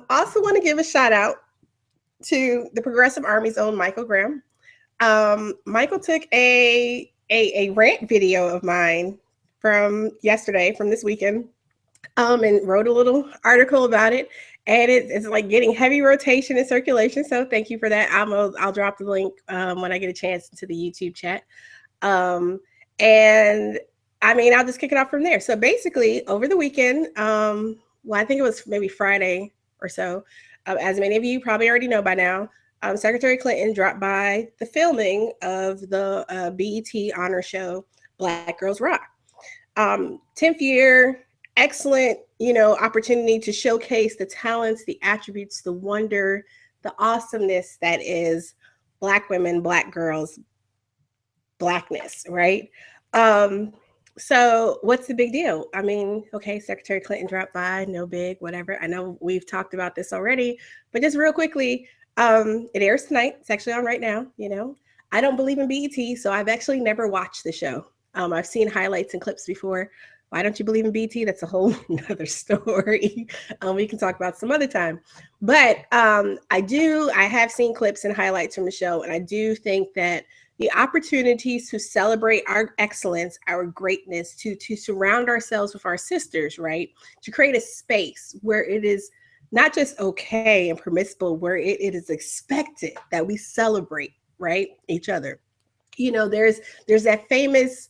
Also want to give a shout out to the Progressive Army's own Michael Graham. Michael took a rant video of mine from yesterday, from this weekend, and wrote a little article about it. And it's like getting heavy rotation and circulation. So thank you for that. I'll drop the link when I get a chance into the YouTube chat. And I mean, I'll just kick it off from there. So basically, over the weekend, well, I think it was maybe Friday or so, as many of you probably already know by now, Secretary Clinton dropped by the filming of the BET honor show, Black Girls Rock. 10th year, excellent, opportunity to showcase the talents, the attributes, the wonder, the awesomeness that is Black women, Black girls, Blackness, right? So what's the big deal? I mean, okay, Secretary Clinton dropped by, no big, whatever. I know we've talked about this already, but just real quickly, it airs tonight. It's actually on right now. I don't believe in BET, so I've actually never watched the show. I've seen highlights and clips before. Why don't you believe in BET? That's a whole nother story. We can talk about some other time. But I have seen clips and highlights from the show, and I do think that the opportunities to celebrate our excellence, our greatness, to surround ourselves with our sisters, right? To create a space where it is not just okay and permissible, where it is expected that we celebrate, right, each other. There's that famous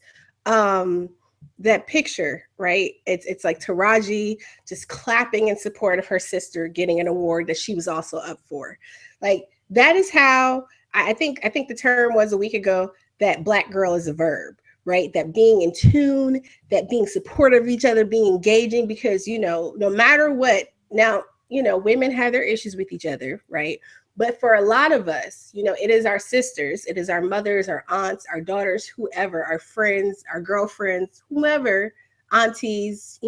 that picture, right? It's like Taraji just clapping in support of her sister getting an award that she was also up for. Like, that is how I think the term was a week ago that Black girl is a verb, right? That being in tune, that being supportive of each other, being engaging, because, no matter what, now, women have their issues with each other, right? But for a lot of us, it is our sisters, it is our mothers, our aunts, our daughters, whoever, our friends, our girlfriends, whomever, aunties,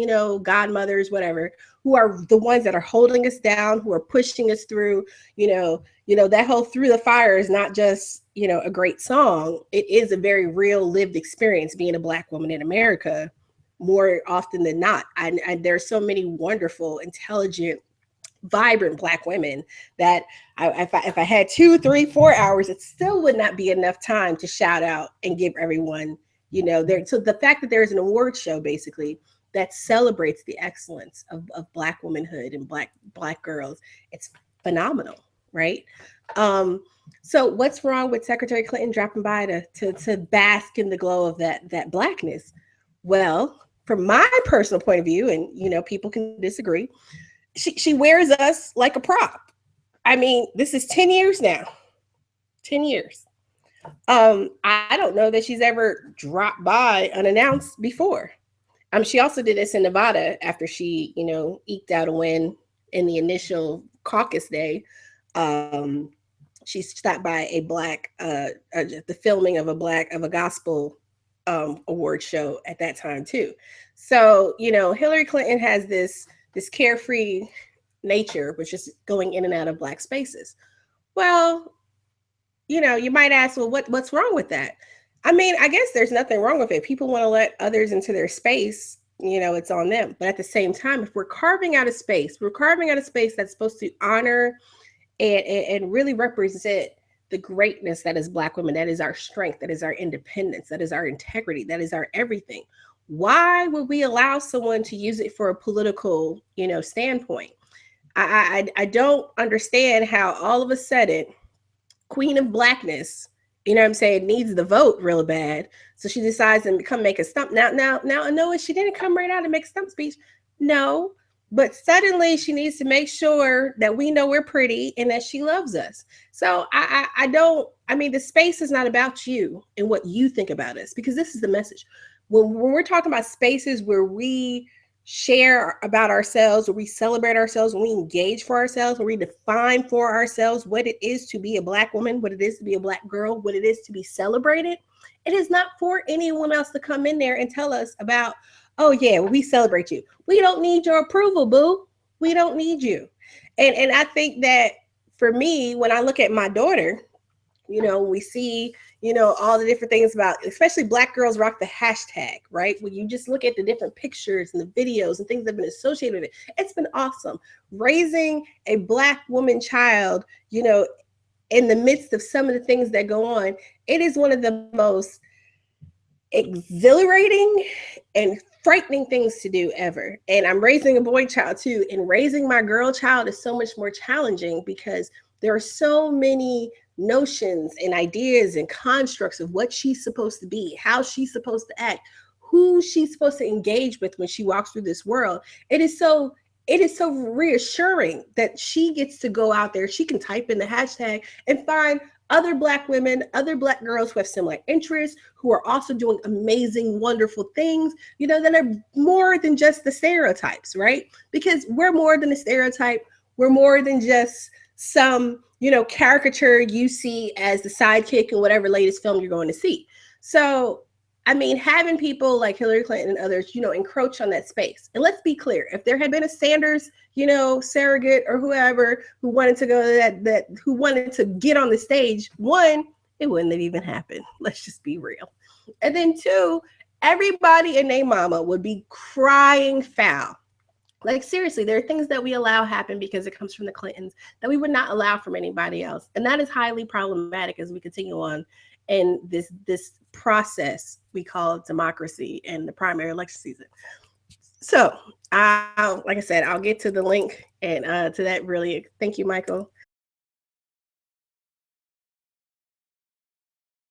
godmothers, whatever, who are the ones that are holding us down, who are pushing us through. That whole Through the Fire is not just, a great song. It is a very real lived experience being a Black woman in America more often than not. And there's so many wonderful, intelligent, vibrant Black women that if I had 2, 3, 4 hours, it still would not be enough time to shout out and give everyone, there. So the fact that there is an award show basically that celebrates the excellence of Black womanhood and Black girls, it's phenomenal, right? So what's wrong with Secretary Clinton dropping by to bask in the glow of that Blackness? Well, from my personal point of view, and people can disagree, she wears us like a prop. I mean, this is 10 years now. 10 years. I don't know that she's ever dropped by unannounced before. She also did this in Nevada after she, eked out a win in the initial caucus day. She stopped by a Black, the filming of a gospel award show at that time too. So, Hillary Clinton has this carefree nature, which is going in and out of Black spaces. Well, you might ask, well, what's wrong with that? I mean, I guess there's nothing wrong with it. People want to let others into their space, it's on them. But at the same time, if we're carving out a space that's supposed to honor and really represent the greatness that is Black women, that is our strength, that is our independence, that is our integrity, that is our everything. Why would we allow someone to use it for a political, standpoint? I don't understand how all of a sudden Queen of Blackness, needs the vote real bad. So she decides to come make a stump. Now, Anoa, she didn't come right out and make a stump speech. No, but suddenly she needs to make sure that we know we're pretty and that she loves us. So the space is not about you and what you think about us, because this is the message. When we're talking about spaces where we share about ourselves, where we celebrate ourselves, when we engage for ourselves, when we define for ourselves what it is to be a Black woman, what it is to be a Black girl, what it is to be celebrated, it is not for anyone else to come in there and tell us about, oh yeah, well, we celebrate you. We don't need your approval, boo. We don't need you. And I think that for me, when I look at my daughter, We see, all the different things about, especially Black girls rock the hashtag, right? When you just look at the different pictures and the videos and things that have been associated with it, it's been awesome. Raising a Black woman child, in the midst of some of the things that go on, it is one of the most exhilarating and frightening things to do ever. And I'm raising a boy child too. And raising my girl child is so much more challenging because there are so many notions and ideas and constructs of what she's supposed to be, how she's supposed to act, who she's supposed to engage with when she walks through this world. It is so reassuring that she gets to go out there. She can type in the hashtag and find other Black women, other Black girls who have similar interests, who are also doing amazing, wonderful things, that are more than just the stereotypes, right? Because we're more than a stereotype. We're more than just some, caricature you see as the sidekick in whatever latest film you're going to see. So, having people like Hillary Clinton and others, encroach on that space. And let's be clear, if there had been a Sanders, surrogate or whoever who wanted to go to who wanted to get on the stage, one, it wouldn't have even happened. Let's just be real. And then two, everybody and their mama would be crying foul. Like, seriously, there are things that we allow happen because it comes from the Clintons that we would not allow from anybody else. And that is highly problematic as we continue on in this process we call democracy and the primary election season. So, like I said, I'll get to the link and to that really. Thank you, Michael.